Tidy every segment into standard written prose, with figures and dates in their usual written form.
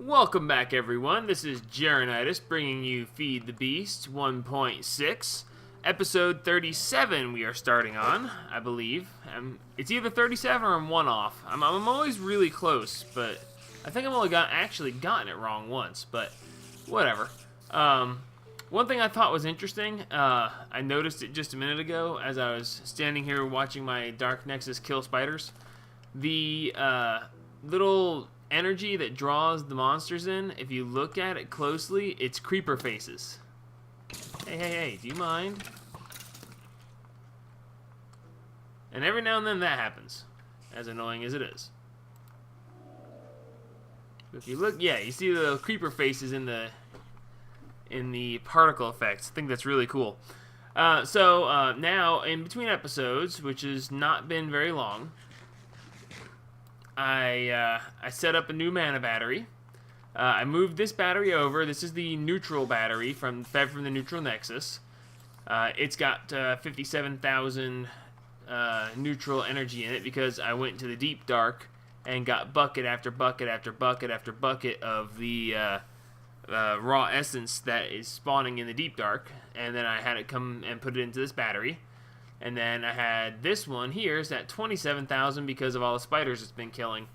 Welcome back, everyone. This is Jaronitis bringing you Feed the Beast 1.6, episode 37. We are starting on, I believe. It's either 37 or I'm one off. I'm always really close, but I think I've only actually gotten it wrong once. But whatever. One thing I thought was interesting, I noticed it just a minute ago as I was standing here watching my Dark Nexus kill spiders. The little energy that draws the monsters in, if you look at it closely, it's creeper faces. Hey, do you mind? And every now and then that happens, as annoying as it is. If you look, yeah, you see the creeper faces in the particle effects. I think that's really cool. So now, in between episodes, which has not been very long, I set up a new mana battery. I moved this battery over. This is the neutral battery fed from the neutral nexus. It's got 57,000 neutral energy in it because I went to the deep dark and got bucket after bucket after bucket after bucket of the raw essence that is spawning in the deep dark, and then I had it come and put it into this battery. And then I had this one here, is at 27,000 because of all the spiders it's been killing.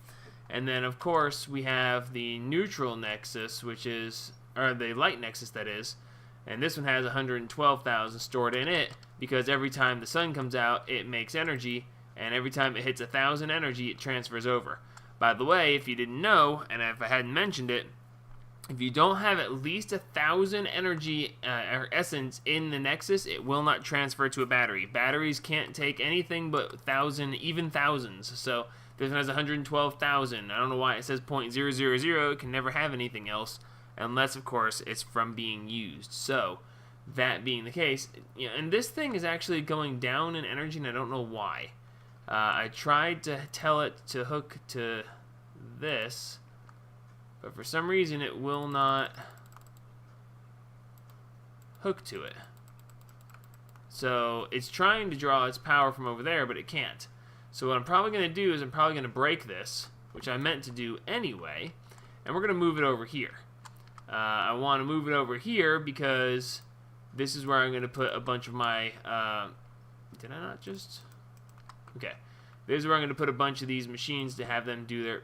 And then, of course, we have the neutral nexus, or the light nexus, that is. And this one has 112,000 stored in it because every time the sun comes out, it makes energy. And every time it hits 1,000 energy, it transfers over. By the way, if you didn't know, and if I hadn't mentioned it, if you don't have at least 1,000 energy or essence in the Nexus, it will not transfer to a battery. Batteries can't take anything but 1,000, even thousands. So this one has 112,000. I don't know why it says 0.000. It can never have anything else, unless, of course, it's from being used. So that being the case, and this thing is actually going down in energy, and I don't know why. I tried to tell it to hook to this, but for some reason it will not hook to it. So it's trying to draw its power from over there, but it can't. So what I'm probably going to do is I'm probably going to break this, which I meant to do anyway, and we're going to move it over here. I want to move it over here because this is where I'm going to put a bunch of my... did I not just... Okay. This is where I'm going to put a bunch of these machines to have them do their...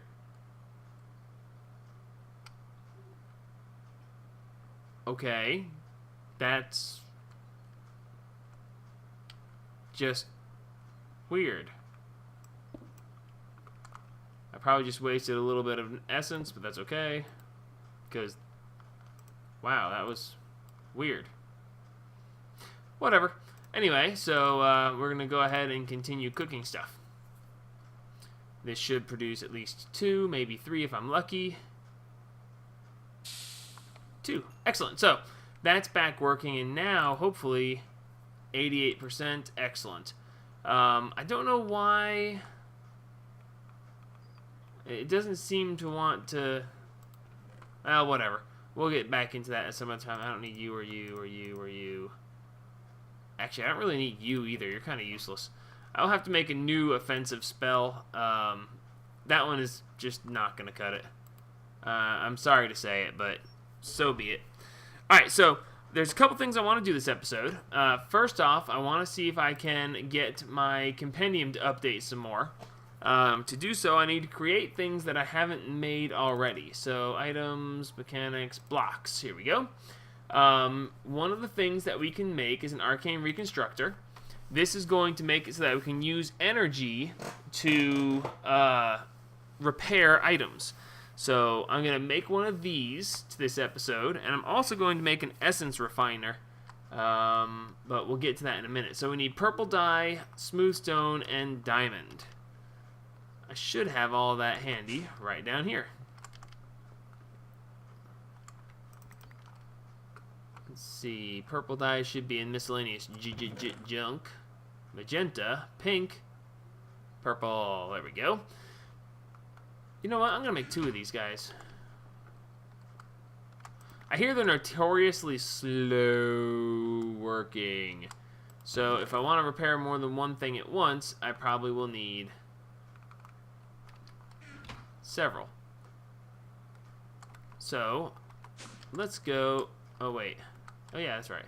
Okay, that's just weird. I probably just wasted a little bit of essence, but that's okay. Because, wow, that was weird. Whatever. Anyway, so we're going to go ahead and continue cooking stuff. This should produce at least 2, maybe 3 if I'm lucky. 2. Excellent. So that's back working, and now hopefully 88%. Excellent. I don't know why it doesn't seem to want to. Well, whatever. We'll get back into that at some other time. I don't need you or you or you or you. Actually, I don't really need you either. You're kind of useless. I'll have to make a new offensive spell. That one is just not going to cut it. I'm sorry to say it, but so be it. Alright, so there's a couple things I want to do this episode. First off, I want to see if I can get my compendium to update some more. To do so, I need to create things that I haven't made already. So, items, mechanics, blocks. Here we go. One of the things that we can make is an arcane reconstructor. This is going to make it so that we can use energy to repair items. So I'm going to make one of these to this episode, and I'm also going to make an essence refiner, but we'll get to that in a minute. So we need purple dye, smooth stone, and diamond. I should have all that handy right down here. Let's see, purple dye should be in miscellaneous junk, magenta, pink, purple, there we go. You know what? I'm going to make 2 of these guys. I hear they're notoriously slow working. So if I want to repair more than one thing at once, I probably will need several. So, let's go... Oh, wait. Oh, yeah, that's right.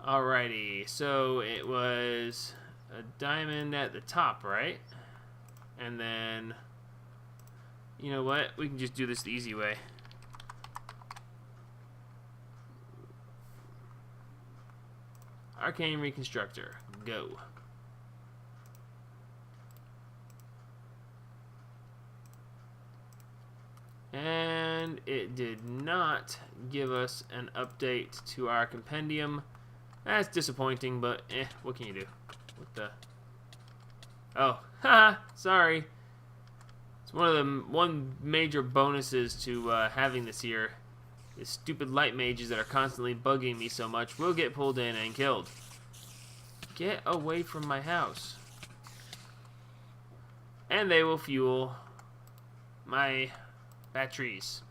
Alrighty, so it was a diamond at the top, right? And then... You know what? We can just do this the easy way. Arcane Reconstructor. Go. And it did not give us an update to our compendium. That's disappointing, but what can you do? What the? Oh, haha, sorry. It's one major bonuses to having this here. These stupid light mages that are constantly bugging me so much will get pulled in and killed. Get away from my house. And they will fuel my batteries.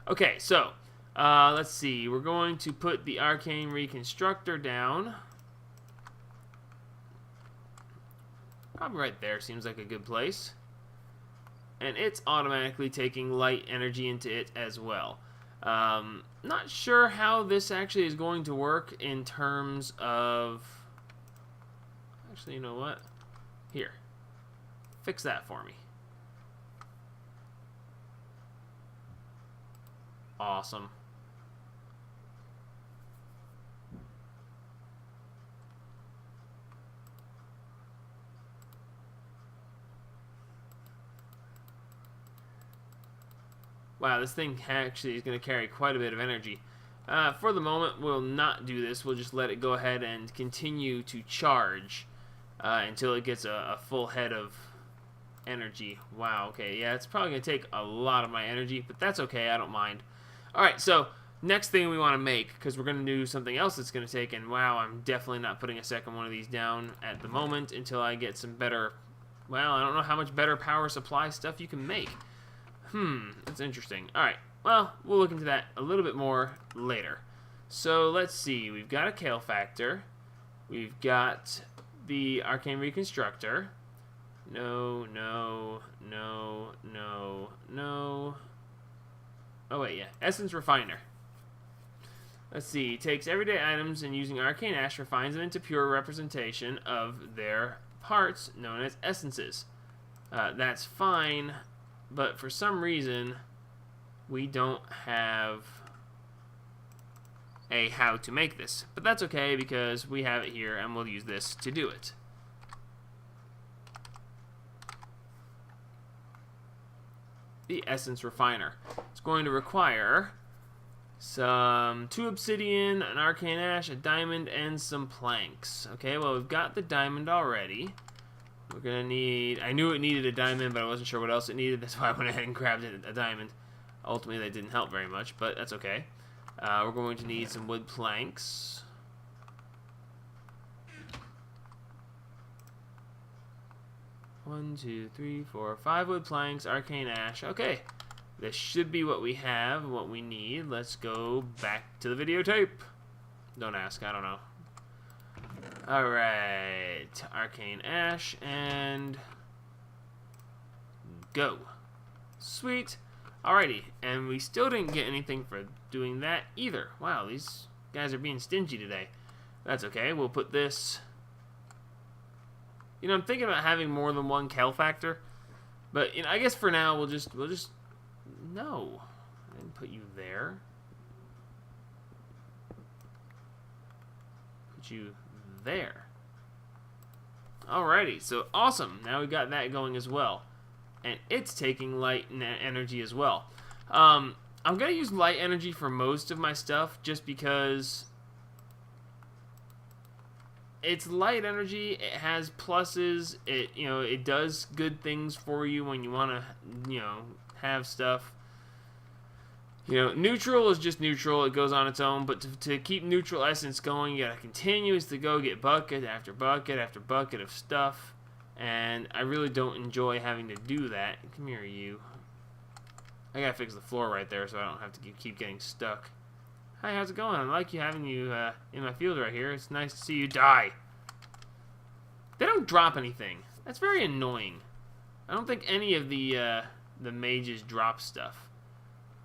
Okay, so let's see. We're going to put the Arcane Reconstructor down. Probably right there seems like a good place. And it's automatically taking light energy into it as well. Not sure how this actually is going to work in terms of... Actually, you know what? Here. Fix that for me. Awesome. Wow, this thing actually is going to carry quite a bit of energy. For the moment, we'll not do this. We'll just let it go ahead and continue to charge until it gets a full head of energy. Wow, okay, yeah, it's probably going to take a lot of my energy, but that's okay, I don't mind. Alright, so next thing we want to make, because we're going to do something else that's going to take, and wow, I'm definitely not putting a second one of these down at the moment until I get some better, well, I don't know how much better power supply stuff you can make. That's interesting. Alright, well, we'll look into that a little bit more later. So, let's see, we've got a Kale Factor, we've got the Arcane Reconstructor, no. Oh wait, yeah, Essence Refiner. Let's see, takes everyday items and using Arcane Ash refines them into pure representation of their parts, known as essences. That's fine, but for some reason, we don't have a how to make this. But that's okay, because we have it here, and we'll use this to do it. The Essence Refiner. It's going to require some 2 obsidian, an arcane ash, a diamond, and some planks. Okay, well, we've got the diamond already. We're gonna need... I knew it needed a diamond, but I wasn't sure what else it needed. That's why I went ahead and grabbed a diamond. Ultimately, that didn't help very much, but that's okay. We're going to need some wood planks. One, 2, 3, 4, 5 wood planks, arcane ash. Okay, this should be what we have, what we need. Let's go back to the videotape. Don't ask, I don't know. Alright, arcane ash, and go. Sweet. Alrighty, and we still didn't get anything for doing that either. Wow, these guys are being stingy today. That's okay, we'll put this... You know, I'm thinking about having more than one Kale Factor, but you know, I guess for now we'll just no, I didn't put you there. Put you there. Alrighty, so awesome. Now we got that going as well, and it's taking light energy as well. I'm gonna use light energy for most of my stuff, just because. It's light energy, it has pluses, it does good things for you when you want to, have stuff. Neutral is just neutral, it goes on its own, but to keep neutral essence going, you gotta continuously go get bucket after bucket after bucket of stuff, and I really don't enjoy having to do that. Come here, you. I gotta fix the floor right there so I don't have to keep getting stuck. Hi, how's it going? I like having you in my field right here. It's nice to see you die. They don't drop anything. That's very annoying. I don't think any of the mages drop stuff.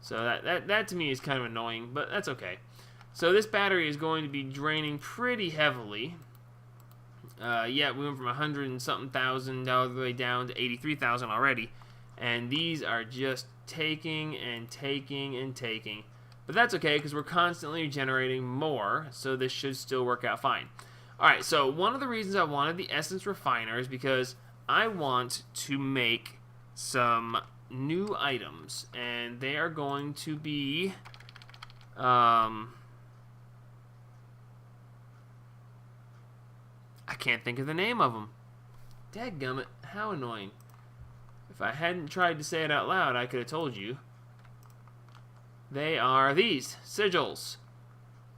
So that to me is kind of annoying, but that's okay. So this battery is going to be draining pretty heavily. Yeah, we went from 100 and something thousand all the way down to 83,000 already. And these are just taking and taking and taking. But that's okay, because we're constantly generating more, so this should still work out fine. Alright, so one of the reasons I wanted the essence refiner is because I want to make some new items. And they are going to be... I can't think of the name of them. Dadgummit, how annoying. If I hadn't tried to say it out loud, I could have told you. They are these, Sigils.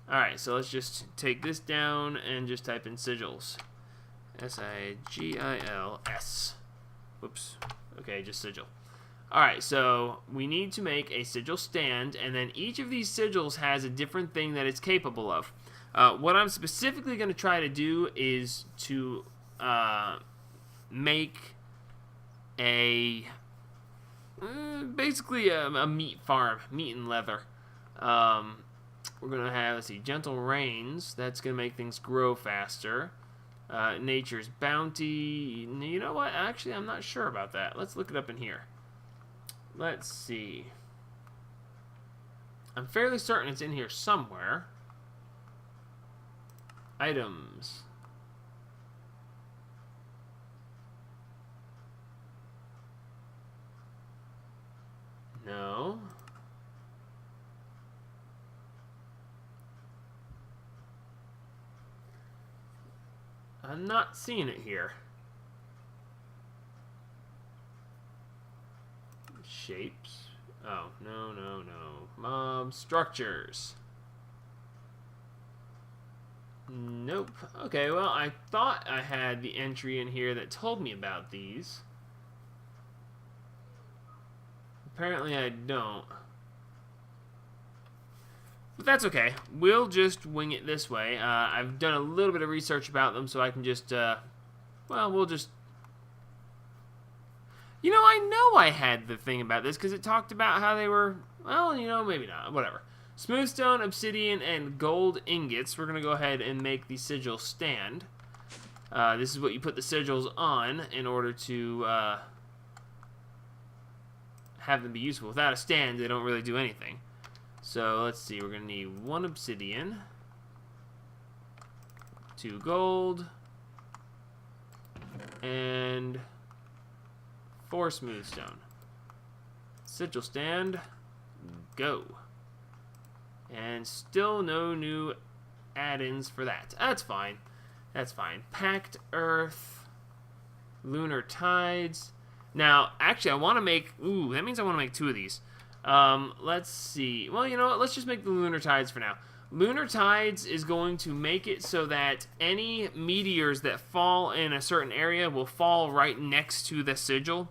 Alright, so let's just take this down and just type in Sigils. S-I-G-I-L-S. Whoops. Okay, just sigil. Alright, so we need to make a sigil stand, and then each of these sigils has a different thing that it's capable of. What I'm specifically going to try to do is to make basically a meat farm, meat and leather. We're going to have, let's see, gentle rains. That's going to make things grow faster. Nature's bounty. You know what? Actually, I'm not sure about that. Let's look it up in here. Let's see. I'm fairly certain it's in here somewhere. Items. No. I'm not seeing it here. Shapes. Oh, no, no, no. Mob structures. Nope. Okay, well, I thought I had the entry in here that told me about these. Apparently I don't. But that's okay. We'll just wing it this way. I've done a little bit of research about them, so I can just, well, we'll just... You know, I know I had the thing about this, because it talked about how they were, well, you know, maybe not, whatever. Smoothstone, obsidian, and gold ingots. We're going to go ahead and make the sigil stand. This is what you put the sigils on in order to have them be useful. Without a stand, they don't really do anything. So, let's see. We're going to need 1 obsidian, 2 gold, and 4 smoothstone. Sigil stand, go. And still no new add-ins for that. That's fine. That's fine. Packed Earth, Lunar Tides. Now, actually, I want to make... Ooh, that means I want to make 2 of these. Let's see. Well, you know what? Let's just make the Lunar Tides for now. Lunar Tides is going to make it so that any meteors that fall in a certain area will fall right next to the sigil.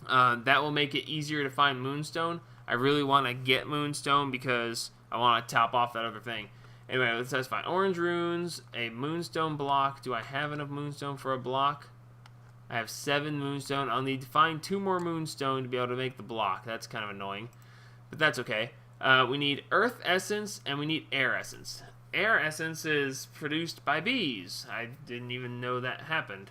That will make it easier to find Moonstone. I really want to get Moonstone because I want to top off that other thing. Anyway, let's find orange runes, a Moonstone block. Do I have enough Moonstone for a block? I have 7 Moonstone. I'll need to find 2 more Moonstone to be able to make the block. That's kind of annoying, but that's okay. We need Earth Essence and we need Air Essence. Air Essence is produced by bees. I didn't even know that happened.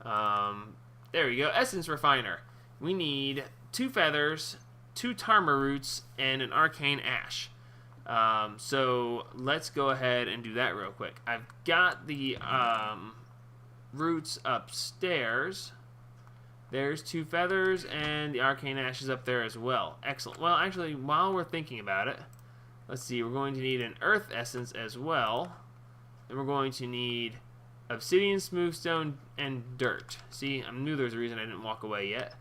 There we go. Essence Refiner. We need 2 feathers, 2 Tarma roots, and an Arcane Ash. So let's go ahead and do that real quick. I've got the roots upstairs. There's 2 feathers, and the Arcane Ash is up there as well. Excellent. Well, actually, while we're thinking about it, let's see. We're going to need an Earth Essence as well. And we're going to need Obsidian, Smoothstone, and Dirt. See, I knew there was a reason I didn't walk away yet.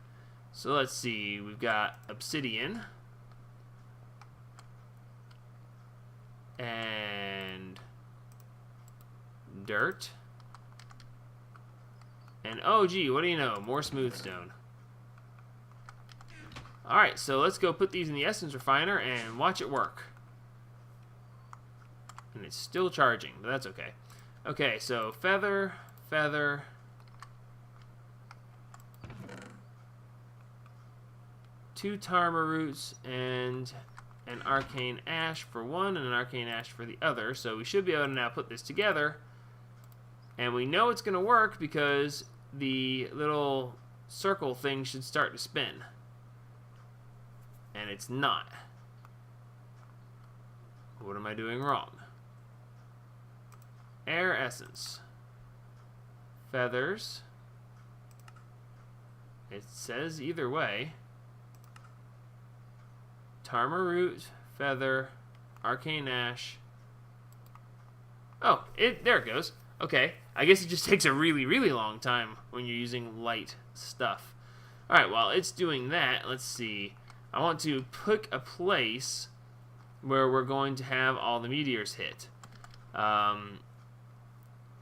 So let's see. We've got Obsidian. And Dirt. And oh gee, what do you know? More Smoothstone. Alright, so let's go put these in the Essence Refiner and watch it work. And it's still charging, but that's okay. Okay, so feather, 2 Tarma roots and an arcane ash for one and an arcane ash for the other. So we should be able to now put this together. And we know it's going to work because the little circle thing should start to spin. And it's not. What am I doing wrong? Air essence. Feathers. It says either way. Tarma root, feather, arcane ash. Oh, there it goes. Okay, I guess it just takes a really, really long time when you're using light stuff. Alright, while it's doing that, let's see. I want to pick a place where we're going to have all the meteors hit.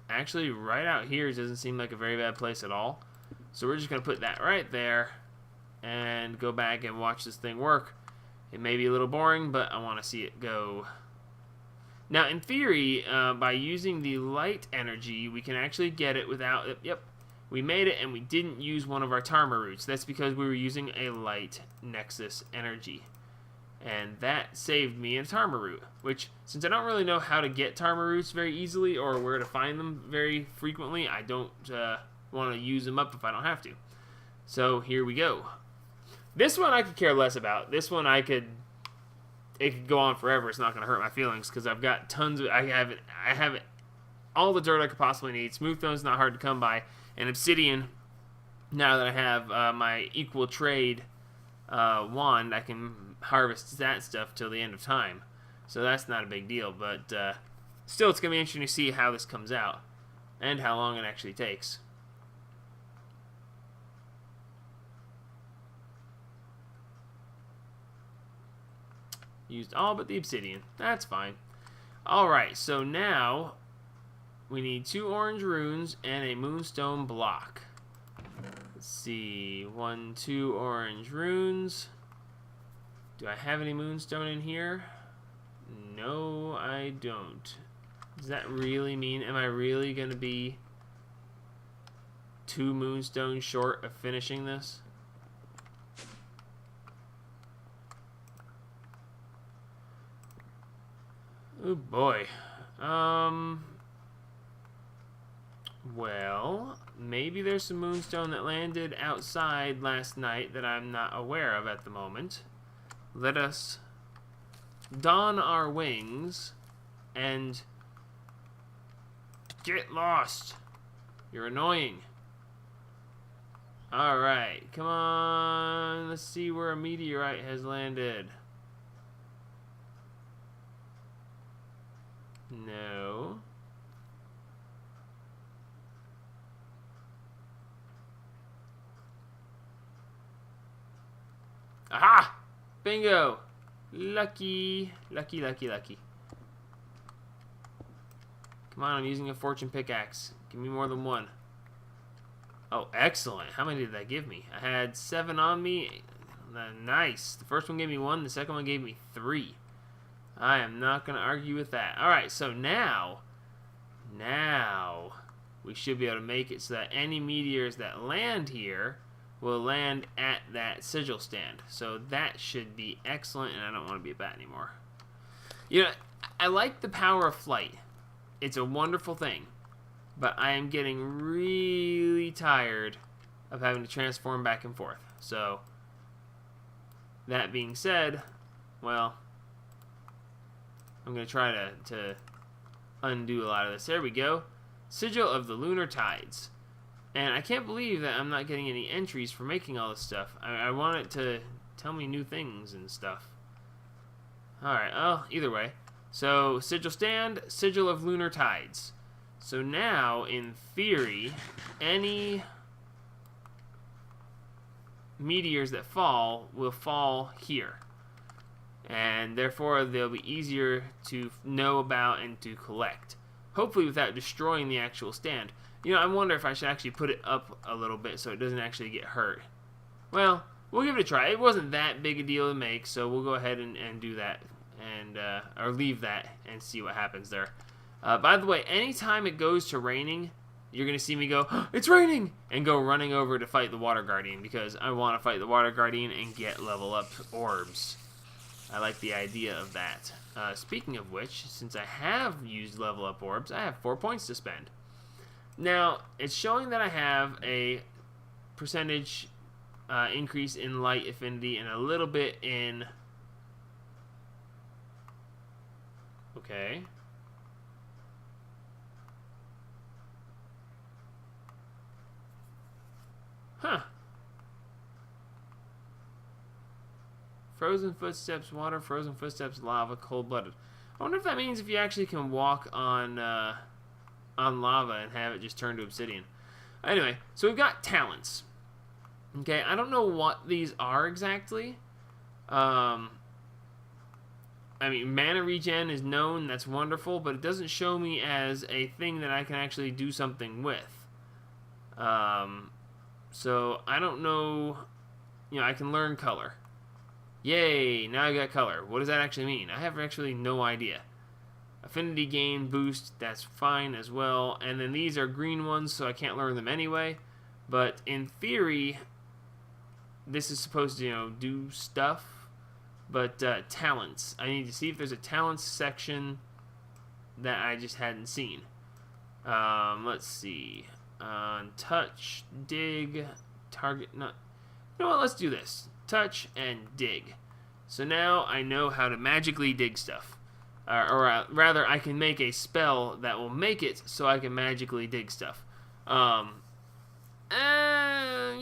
Actually, right out here doesn't seem like a very bad place at all. So we're just going to put that right there and go back and watch this thing work. It may be a little boring, but I want to see it go. Now, in theory, by using the light energy, we can actually get it without... Yep, we made it, and we didn't use one of our Tarma roots. That's because we were using a light nexus energy. And that saved me a Tarma root, which, since I don't really know how to get Tarma roots very easily or where to find them very frequently, I don't want to use them up if I don't have to. So, here we go. This one I could care less about. This one it could go on forever. It's not going to hurt my feelings because I've got tons of, I have all the dirt I could possibly need. Smooth stone's not hard to come by. And obsidian, now that I have my equal trade wand, I can harvest that stuff till the end of time. So that's not a big deal. But still, it's going to be interesting to see how this comes out and how long it actually takes. Used all but the obsidian. That's fine. Alright, so now we need 2 orange runes and a moonstone block. Let's see. 1, 2 orange runes. Do I have any moonstone in here? No, I don't. Does that really mean, am I really going to be 2 moonstones short of finishing this? Oh boy. Well, maybe there's some moonstone that landed outside last night that I'm not aware of at the moment. Let us don our wings and get lost. You're annoying. Alright, come on. Let's see where a meteorite has landed. No. Aha! Bingo! Lucky. Lucky, lucky, lucky. Come on, I'm using a fortune pickaxe. Give me more than 1. Oh, excellent. How many did that give me? I had 7 on me. Nice. The first one gave me 1. The second one gave me 3. I am not going to argue with that. Alright, so now we should be able to make it so that any meteors that land here will land at that sigil stand. So that should be excellent, and I don't want to be a bat anymore. You know, I like the power of flight. It's a wonderful thing. But I am getting really tired of having to transform back and forth. So, that being said, well, I'm going to try to undo a lot of this. There we go. Sigil of the Lunar Tides. And I can't believe that I'm not getting any entries for making all this stuff. I want it to tell me new things and stuff. Alright, oh, either way. So, Sigil Stand, Sigil of Lunar Tides. So now, in theory, any meteors that fall will fall here. And therefore, they'll be easier to know about and to collect. Hopefully without destroying the actual stand. You know, I wonder if I should actually put it up a little bit so it doesn't actually get hurt. Well, we'll give it a try. It wasn't that big a deal to make, so we'll go ahead and do that. And or leave that and see what happens there. By the way, anytime it goes to raining, you're going to see me go, oh, it's raining, and go running over to fight the Water Guardian, because I want to fight the Water Guardian and get level up orbs. I like the idea of that. Speaking of which, since I have used level up orbs, I have 4 points to spend. Now, it's showing that I have a percentage increase in light affinity and a little bit in... Okay. Huh. Frozen footsteps, water, frozen footsteps, lava, cold-blooded. I wonder if that means if you actually can walk on lava and have it just turn to obsidian. Anyway, so we've got talents. Okay, I don't know what these are exactly. I mean, mana regen is known, that's wonderful, but it doesn't show me as a thing that I can actually do something with. So I don't know, you know, I can learn color. Yay, now I got color. What does that actually mean? I have actually no idea. Affinity gain boost, that's fine as well. And then these are green ones, so I can't learn them anyway. But in theory, this is supposed to, you know, do stuff. But talents, I need to see if there's a talents section that I just hadn't seen. Let's see. Touch, dig, target, not... You know what, let's do this. Touch and dig. So now I know how to magically dig stuff. Or rather, I can make a spell that will make it so I can magically dig stuff. You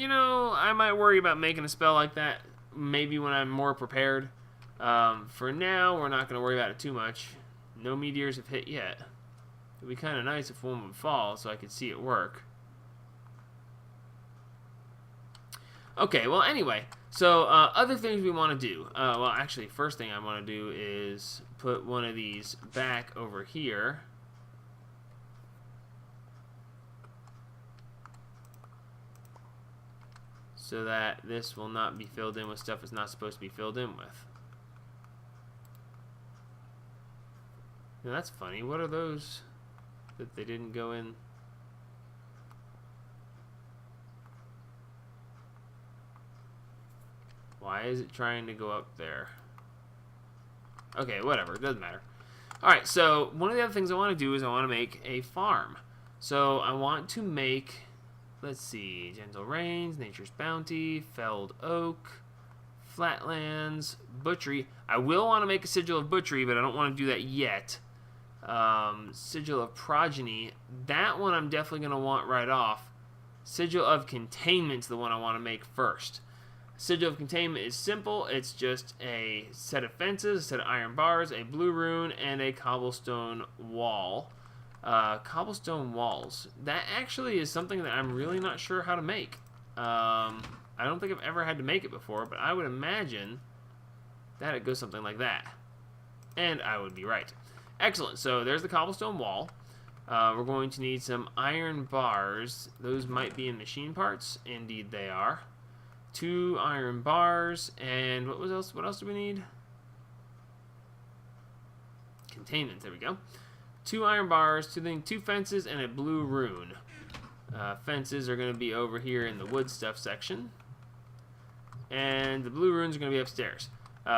know, I might worry about making a spell like that maybe when I'm more prepared. For now, we're not going to worry about it too much. No meteors have hit yet. It would be kind of nice if one would fall so I could see it work. Okay, well, anyway, so other things we want to do. Well, actually, first thing I want to do is put one of these back over here. So that this will not be filled in with stuff it's not supposed to be filled in with. Now, that's funny. What are those that they didn't go in? Why is it trying to go up there? Okay, whatever. It doesn't matter. Alright, so one of the other things I want to do is I want to make a farm. So I want to make, let's see, gentle rains, nature's bounty, felled oak, flatlands, butchery. I will want to make a sigil of butchery, but I don't want to do that yet. Sigil of progeny, that one I'm definitely going to want right off. Sigil of containment's the one I want to make first. Sigil of containment is simple. It's just a set of fences, a set of iron bars, a blue rune, and a cobblestone wall. Cobblestone walls. That actually is something that I'm really not sure how to make. I don't think I've ever had to make it before, but I would imagine that it goes something like that. And I would be right. Excellent. So there's the cobblestone wall. We're going to need some iron bars. Those might be in machine parts. Indeed they are. 2 iron bars, and what else do we need? Containment, there we go. 2 iron bars, 2 fences, and a blue rune. Fences are going to be over here in the wood stuff section. And the blue runes are going to be upstairs.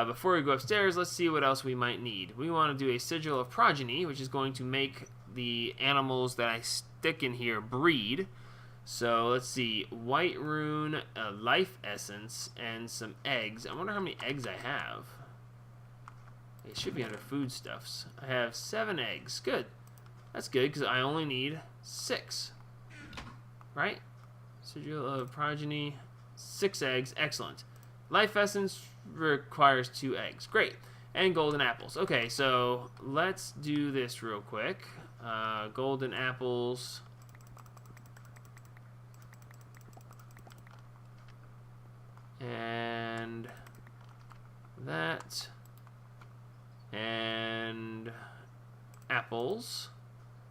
Before we go upstairs, let's see what else we might need. We want to do a sigil of progeny, which is going to make the animals that I stick in here breed. So let's see, white rune, a life essence, and some eggs. I wonder how many eggs I have. It should be under foodstuffs. I have 7 eggs. Good. That's good because I only need 6. Right? Sigil of progeny, 6 eggs. Excellent. Life essence requires 2 eggs. Great. And golden apples. Okay, so let's do this real quick. Golden apples. And that, and apples.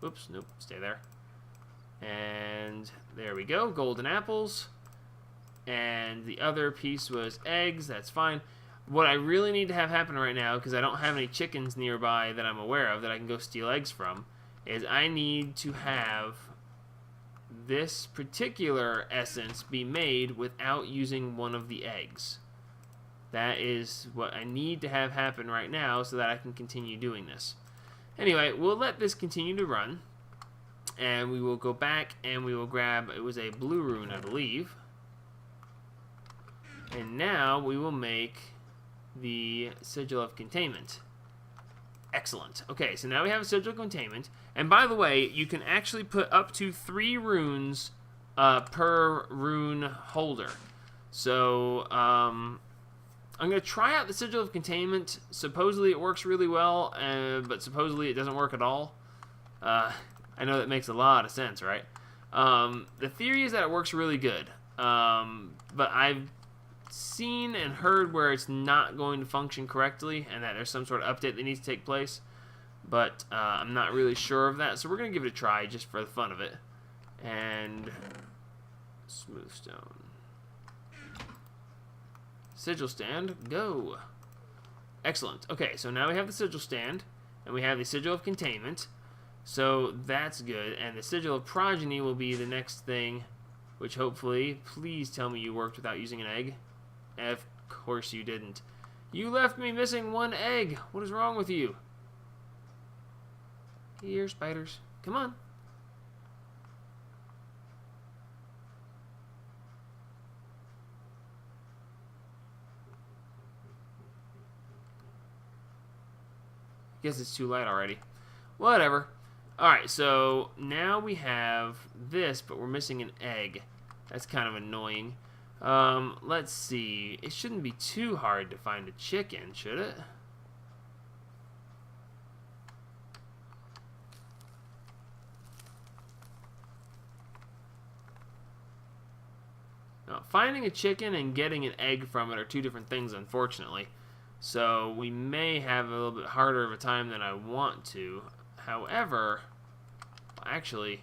Oops, nope, stay there. And there we go, golden apples. And the other piece was eggs, that's fine. What I really need to have happen right now, because I don't have any chickens nearby that I'm aware of that I can go steal eggs from, is I need to have this particular essence be made without using one of the eggs. That is what I need to have happen right now so that I can continue doing this. Anyway, we'll let this continue to run, and we will go back and we will grab, it was a blue rune, I believe. And now we will make the Sigil of Containment. Excellent. Okay, so now we have a Sigil of Containment. And by the way, you can actually put up to 3 runes per rune holder. So, I'm going to try out the Sigil of Containment. Supposedly it works really well, but supposedly it doesn't work at all. I know that makes a lot of sense, right? The theory is that it works really good. But I've seen and heard where it's not going to function correctly and that there's some sort of update that needs to take place. But I'm not really sure of that, so we're going to give it a try just for the fun of it. And smooth stone. Sigil stand, go. Excellent. Okay, so now we have the sigil stand, and we have the Sigil of Containment. So that's good. And the Sigil of Progeny will be the next thing, which hopefully, please tell me you worked without using an egg. Of course you didn't. You left me missing 1 egg. What is wrong with you? Here, spiders. Come on. Guess it's too light already. Whatever. Alright, so now we have this, but we're missing an egg. That's kind of annoying. Let's see. It shouldn't be too hard to find a chicken, should it? Now, finding a chicken and getting an egg from it are 2 different things, unfortunately. So we may have a little bit harder of a time than I want to. However, actually,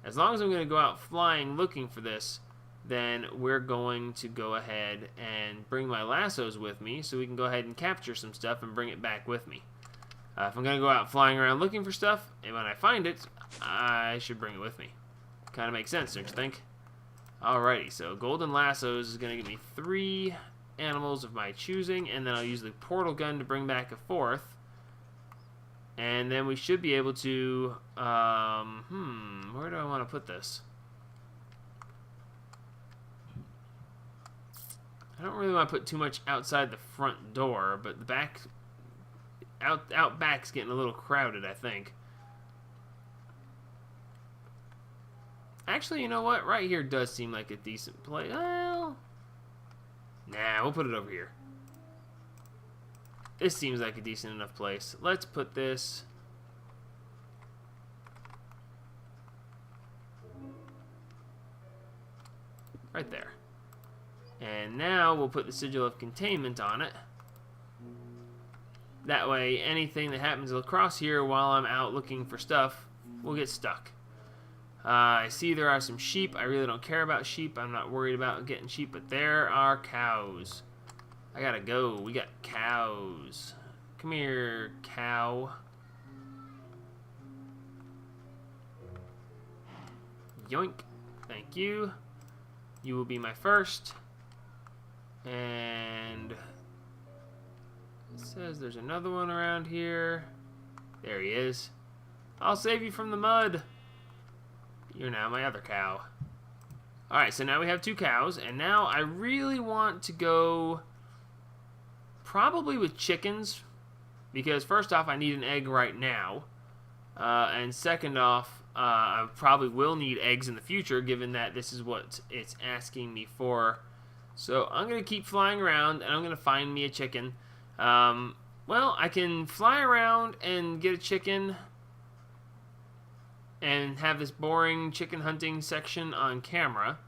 as long as I'm going to go out flying looking for this, then we're going to go ahead and bring my lassos with me so we can go ahead and capture some stuff and bring it back with me. If I'm going to go out flying around looking for stuff, and when I find it, I should bring it with me. Kind of makes sense, don't you think? Alrighty, so golden lassos is going to give me 3 animals of my choosing, and then I'll use the portal gun to bring back a 4th. And then we should be able to, where do I want to put this? I don't really want to put too much outside the front door, but the back, out back's getting a little crowded, I think. Actually, you know what? Right here does seem like a decent place. Well, nah, we'll put it over here. This seems like a decent enough place. Let's put this right there. And now we'll put the Sigil of Containment on it. That way, anything that happens across here while I'm out looking for stuff will get stuck. I see there are some sheep. I really don't care about sheep. I'm not worried about getting sheep, but there are cows. I gotta go. We got cows. Come here, cow. Yoink. Thank you. You will be my first. And it says there's another one around here. There he is. I'll save you from the mud. You're now my other cow. Alright, so now we have 2 cows, and now I really want to go probably with chickens, because first off, I need an egg right now, and second off, I probably will need eggs in the future, given that this is what it's asking me for. So I'm going to keep flying around, and I'm going to find me a chicken. Well, I can fly around and get a chicken and have this boring chicken hunting section on camera,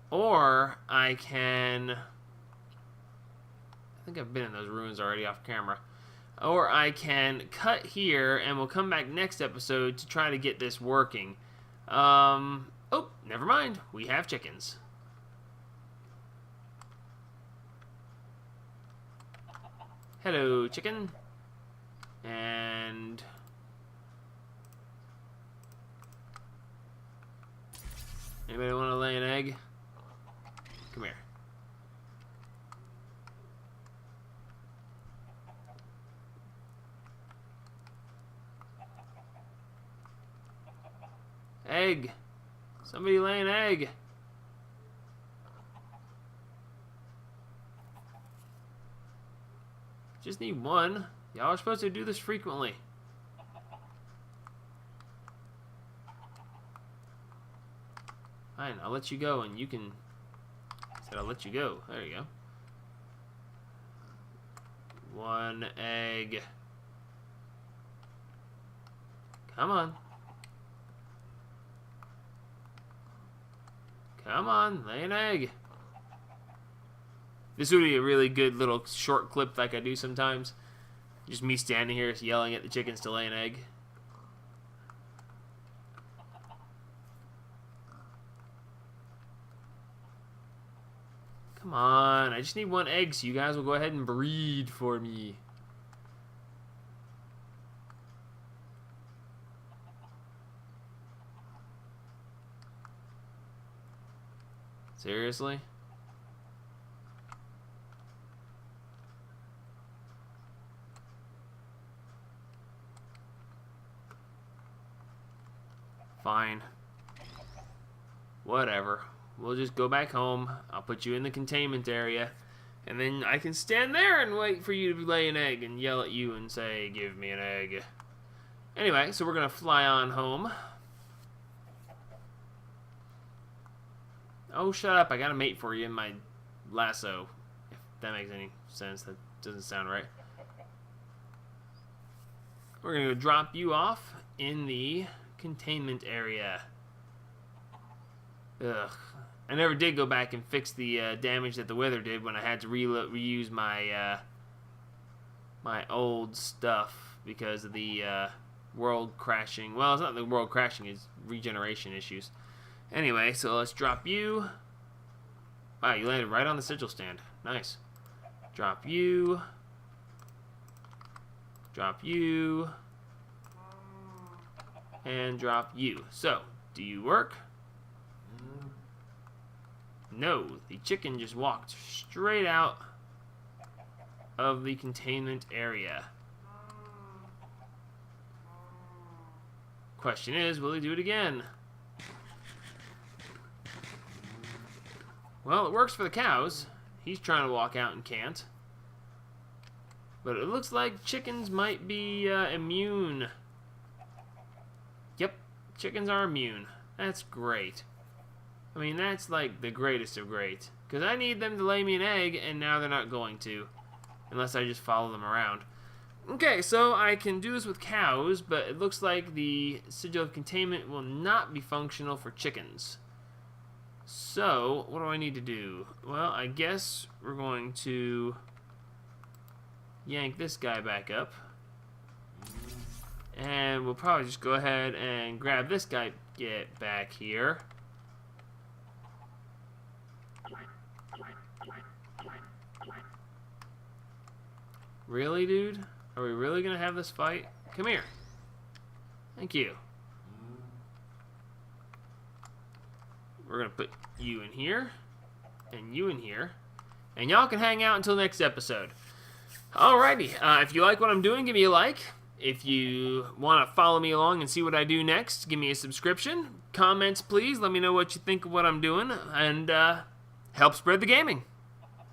or I can, I think I've been in those ruins already off camera, or I can cut here and we'll come back next episode to try to get this working. Oh, never mind, we have chickens. Hello, chicken. And Anybody want to lay an egg? Come here. Egg. Somebody lay an egg. Just need one. Y'all are supposed to do this frequently. Fine, I'll let you go and you can... I said I'll let you go. There you go. One egg. Come on. Come on, lay an egg. This would be a really good little short clip like I do sometimes. Just me standing here yelling at the chickens to lay an egg. Come on, I just need one egg so you guys will go ahead and breed for me. Seriously? Fine. Whatever. We'll just go back home. I'll put you in the containment area. And then I can stand there and wait for you to lay an egg and yell at you and say, give me an egg. Anyway, so we're going to fly on home. Oh, shut up. I got a mate for you in my lasso. If that makes any sense. That doesn't sound right. We're going to drop you off in the containment area. Ugh. I never did go back and fix the damage that the weather did when I had to reuse my my old stuff because of the world crashing. Well, it's not the world crashing, it's regeneration issues. Anyway, so let's drop you. Wow, you landed right on the sigil stand. Nice. Drop you. Drop you. And drop you. So, do you work? No, the chicken just walked straight out of the containment area. Question is, will he do it again? Well, it works for the cows. He's trying to walk out and can't. But it looks like chickens might be immune. Yep, chickens are immune. That's great. I mean, that's like the greatest of great. Because I need them to lay me an egg, and now they're not going to. Unless I just follow them around. Okay, so I can do this with cows, but it looks like the sigil of containment will not be functional for chickens. So, what do I need to do? Well, I guess we're going to yank this guy back up. And we'll probably just go ahead and grab this guy, get back here. Really, dude? Are we really gonna have this fight? Come here. Thank you. We're gonna put you in here, and you in here, and y'all can hang out until next episode. Alrighty, if you like what I'm doing, give me a like. If you want to follow me along and see what I do next, give me a subscription. Comments, please. Let me know what you think of what I'm doing, and help spread the gaming.